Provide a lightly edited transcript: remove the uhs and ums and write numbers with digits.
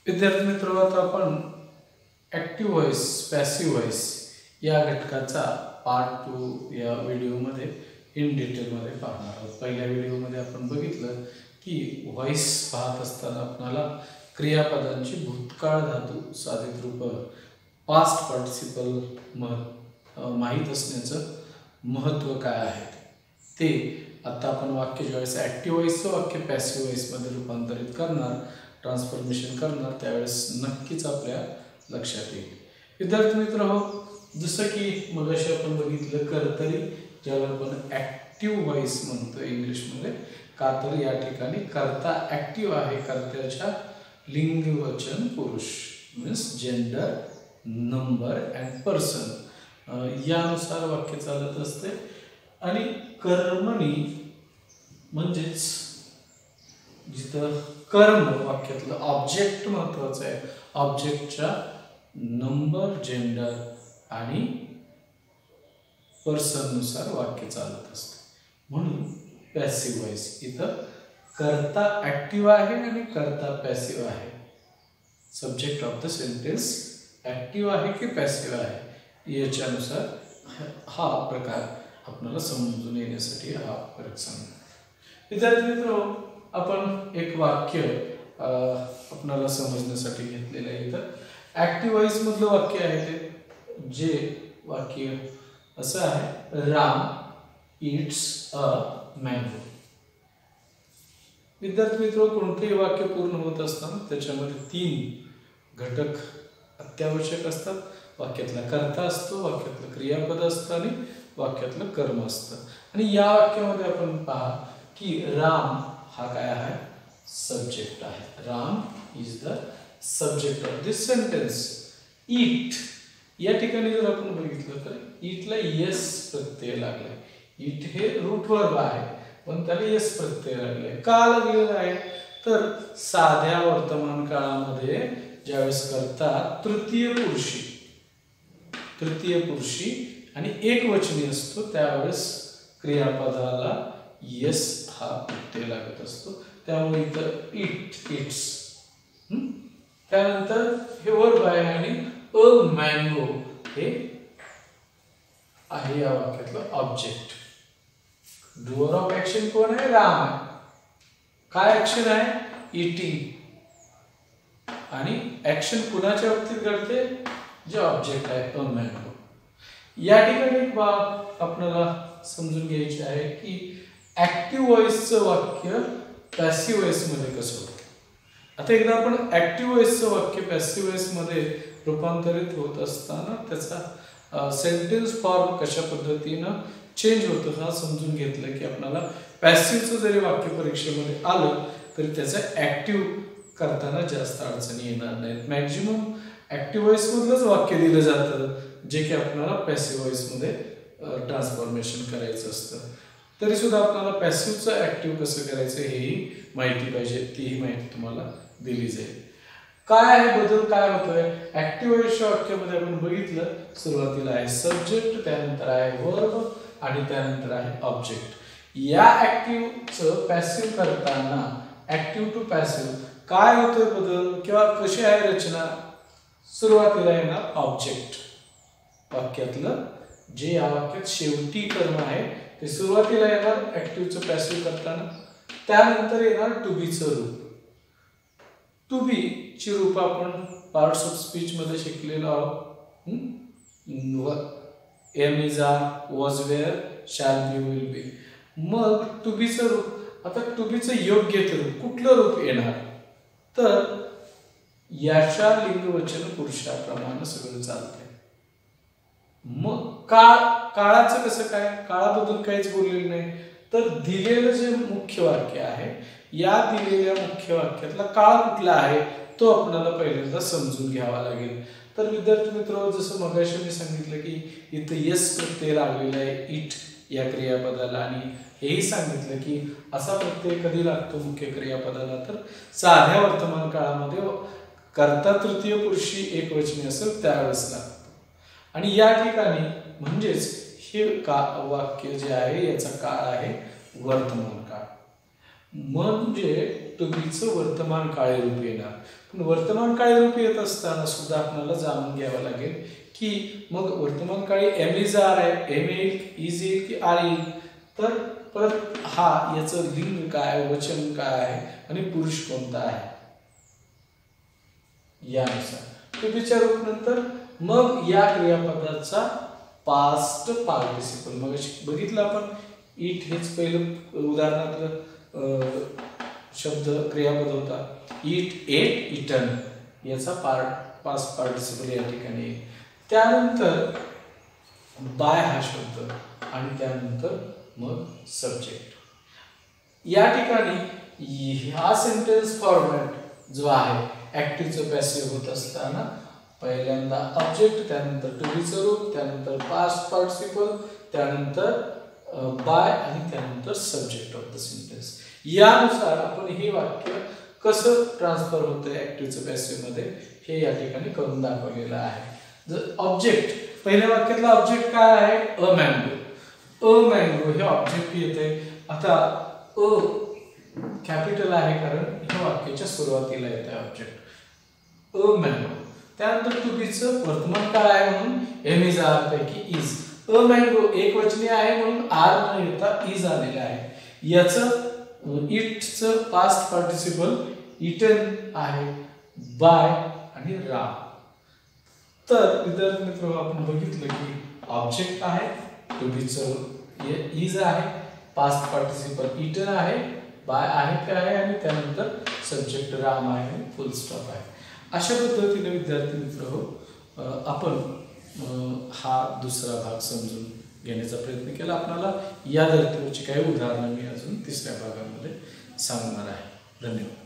विद्यार्थी मित्र, आता आपण ॲक्टिव्ह व्हॉइस पॅसिव्ह व्हॉइस या घटकाचा पार्ट 2 या व्हिडिओमध्ये इन डिटेलमध्ये पाहणार आहोत। पहिल्या व्हिडिओमध्ये आपण बघितलं की व्हॉइस पाहत असताना आपल्याला क्रियापदांची भूतकाळ धातू साधित रूप पास्ट पार्टिसिपल माहीत असण्याचं महत्त्व काय आहे ते आता आपण वाक्य ज्यावेळेस ॲक्टिव्ह व्हॉइसचं वाक्य पॅसिव्ह व्हॉइसमध्ये रूपांतरित करणार, ट्रान्सफॉर्मेशन करणार, त्यावेळेस नक्कीच आपल्या लक्षात येईल। विद्यार्थी मित्र हो, जसं की मगाशी आपण बघितलं कर्तरी, ज्याला आपण ॲक्टिव्ह व्हॉइस म्हणतो इंग्लिशमध्ये, का तर या ठिकाणी कर्ता ॲक्टिव्ह आहे, कर्त्याच्या लिंग वचन पुरुष means gender, number and person यानुसार वाक्य चालत असते। आणि कर्मणी म्हणजेच जिथं कर्म वाक्यातलं ऑब्जेक्ट महत्वाचं आहे, ऑब्जेक्टच्या नंबर, जेंडर आणि पर्सन नुसार वाक्य चालत असते। म्हणून पॅसिव्ह व्हॉइस इथं कर्ता ॲक्टिव्ह आहे आणि कर्ता पॅसिव्ह आहे। Subject of the sentence active आहे की पॅसिव्ह आहे याच्यानुसार हा प्रकार आपल्याला समजून येण्यासाठी हा फरक सांगतो। विद्यार्थी मित्र, आपण एक वाक्य आपल्याला समजण्यासाठी घेतलेलं आहे। इथं ॲक्टिव्ह व्हॉइस मधलं वाक्य आहे ते, जे वाक्य असं आहे, राम इट्स अ मँगो। विद्यार्थी मित्र, कोणतेही वाक्य पूर्ण होत असताना त्याच्यामध्ये 3 घटक अत्यावश्यक असतात। वाक्यातला कर्ता असतो, वाक्यातलं क्रियापद असतं आणि वाक्यातलं कर्म असतं। आणि या वाक्यामध्ये आपण पहा की राम हा काय आहे, सब्जेक्ट आहे। Ram is the subject of this sentence. It या ठिकाणी जर आपण बघितलं तर इटला यस प्रत्यय लागलाय। इट हे रूट वर्ब आहे पण त्याला यस प्रत्यय लागलाय। का लागलेला आहे तर साध्या वर्तमान काळामध्ये ज्यावेळेस कर्ता तृतीय पुरुषी आणि एकवचनी असतो त्यावेळेस क्रियापदाला यस हा प्रत्यय लागत असतो। त्यामुळे इथं इट्स, त्यानंतर हे वर्ब आहे आणि अ मँगो हे आहे या वाक्यातलं ऑब्जेक्ट। डुअर ऑफ ऍक्शन कोण आहे, राम आहे। काय ऍक्शन आहे, इटिंग, आणि ऍक्शन कुणाच्या बाबतीत घडते, जे ऑब्जेक्ट आहे अ मँगो। या ठिकाणी एक बाब आपल्याला समजून घ्यायची आहे की ॲक्टिव्ह व्हॉइसचं वाक्य पॅसिव्ह व्हॉइसमध्ये कसं होतं। आता एकदा आपण ॲक्टिव्ह व्हॉइसचं वाक्य पॅसिव्ह व्हॉइसमध्ये रूपांतरित होत असताना त्याचा सेंटेन्स फॉर्म कशा पद्धतीनं चेंज होतं हा समजून घेतलं की आपल्याला पॅसिव्हचं जरी वाक्य परीक्षेमध्ये आलं तरी त्याचं ॲक्टिव्ह करताना जास्त अडचणी येणार नाहीत। मॅक्झिमम ॲक्टिव्ह व्हॉइसमधलंच वाक्य दिलं जातं जे की आपल्याला पॅसिव्ह व्हॉइसमध्ये ट्रान्सफॉर्मेशन करायचं असतं। तरी सुद्धा आपल्याला पॅसिव्हचं ॲक्टिव्ह कसं करायचं हेही माहिती पाहिजे, तीही माहिती तुम्हाला दिली जाईल। काय आहे बदल, काय होतोय ॲक्टिव्ह व्हॉइसच्या वाक्यामध्ये आपण बघितलं, सुरुवातीला आहे सब्जेक्ट, त्यानंतर आहे वर्ब आणि त्यानंतर आहे ऑब्जेक्ट। या ॲक्टिव्हचं पॅसिव्ह करताना ॲक्टिव्ह टू पॅसिव्ह काय होतोय बदल किंवा कशी आहे रचना, सुरुवातीला येणार ऑब्जेक्ट, वाक्यातलं जे या वाक्यात शेवटी कर्म आहे ते सुरुवातीला येणार ॲक्टिव्हचं पॅसिव्ह करताना। त्यानंतर येणार टू बीचं रूप। टू बी ची रूप आपण पार्ट्स ऑफ स्पीच मध्ये शिकलेलो आहोत। Am is, are, was, were, shall be, will be. मग टू बीचं रूप, आता टू बीचं योग्य ते रूप कुठलं रूप येणार तर याच्या लिंगवचन पुरुषाप्रमाणे सगळं चालतंय। मग काळाचं कसं काय, काळाबद्दल काहीच बोललेलं नाही तर दिलेलं जे मुख्य वाक्य आहे या दिलेल्या मुख्य वाक्यातला काळ कुठला आहे तो आपल्याला पहिल्यांदा समजून घ्यावा लागेल। तर विद्यार्थी मित्र, जसं मगाशी मी सांगितलं की इथं यस प्रत्यय लागलेला आहे इट या क्रियापदाला, आणि हेही सांगितलं की असा प्रत्यय कधी लागतो मुख्य क्रियापदाला तर साध्या वर्तमान काळामध्ये कर्ता तृतीय पुरुषी एकवचनी असेल त्यावेळेस लागतो। आणि या ठिकाणी म्हणजेच हे वाक्य जे आहे याचा काळ आहे वर्तमान काळ। म्हणजे टू बीचं वर्तमान काळी रूप येणार. पण वर्तमान काळी रूप येत असताना सुद्धा आपल्याला जाणून घ्यावं लागेल की मग वर्तमान काळी एम इज आर आहे, एम येईल, इज येईल की आर येईल. तर परत हा याचं लिंग काय, वचन काय आहे आणि पुरुष कोणता आहे यानुसार टू बीच्या रूप नंतर मग या क्रियापदाचा पास्ट पार्टिसिपल. मग बघितलं आपण इट हेच पहिलं उदाहरणातलं शब्द क्रियापद होता. इट, एट, इटन याचा पास्ट पार्टिसिपल या ठिकाणी येईल. त्यानंतर बाय हा शब्द आणि त्यानंतर मग सब्जेक्ट. या ठिकाणी हा सेंटेन्स फॉर्मॅट जो आहे ऍक्टिव्हचं पॅसिव्ह होत असताना पहिल्यांदा ऑब्जेक्ट, त्यानंतर टू बीचं रूप, त्यानंतर पास्ट पार्टिसिपल, त्यानंतर बाय आणि त्यानंतर सब्जेक्ट ऑफ द सेंटेन्स. यानुसार आपण हे वाक्य कसं ट्रान्सफर होतं ऍक्टिव्हचं पॅसिव्ह मध्ये हे या ठिकाणी करून दाखवलेलं आहे. जर ऑब्जेक्ट, पहिल्या वाक्यातला ऑब्जेक्ट काय आहे? A mango. अ मँगो हे ऑब्जेक्ट येते. आता अ कॅपिटल आहे कारण हे वाक्याच्या सुरुवातीला येते ऑब्जेक्ट. A mango. त्यानंतर टू बीचं वर्तमान काळ आहे म्हणून एम इज आर पैकी इज. अ मँगो एक वचनी आहे म्हणून आर न येता इज आलेलं आहे. याचं इटचं पास्ट पार्टिसिपल इटन आहे, बाय आणि राम. तर विद्यार्थी मित्र आपण बघितलं की ऑब्जेक्ट आहे, टू बीचं इज आहे, पास्ट पार्टिसिपल इटन आहे, बाय आहे काय आहे आणि त्यानंतर सब्जेक्ट राम आहे आणि फुल स्टॉप आहे. अशा पद्धतीने विद्यार्थी मित्र आपण हा दुसरा भाग समजून घेण्याचा प्रयत्न केला. आपल्याला या धर्तीवरची काही उदाहरणं मी अजून तिसऱ्या भागामध्ये सांगणार आहे. धन्यवाद.